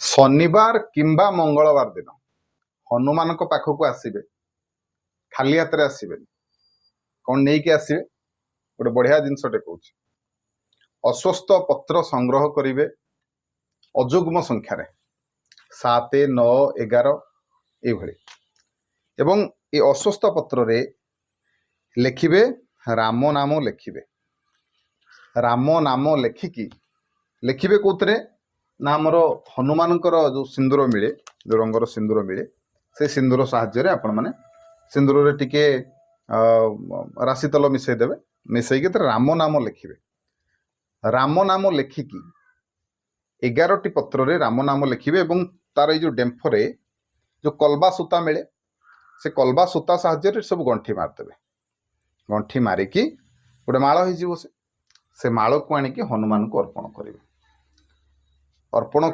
शनिवार किंबा मंगलवार दिन हनुमान पाखक आसवे खाली हाथ आसवे कौन नहीं कि आसवे गोटे बढ़िया जिनसटे कौन अस्वस्थ पत्र संग्रह करेंगे अजुग्म संख्यार 7, 9, 11 एवं ये अस्वस्थ पत्र रे लिखिबे राम नाम लिखिबे राम नाम लिखिकी लिखिबे कौतरे ना आमर हनुमान जो सिंदूर मिले जो रंगर सिंदूर मिले से सिंदूर साहाय्य आपण मैंने सिंदूर रे टिके राशि तेल मिसईदेवे मिसईकी राम नाम लिखिबे राम नाम लिखिकी 11टी पत्र रे राम नाम लिखिबे एवं तार जो डेम्फरे जो कलबा सूता मिले से कलबा सूता साहाय्य सब गंठी मारिदेवे गंठी मारिकी गोटे माल हो से माल को आनिकी हनुमान को अर्पण करेंगे अर्पण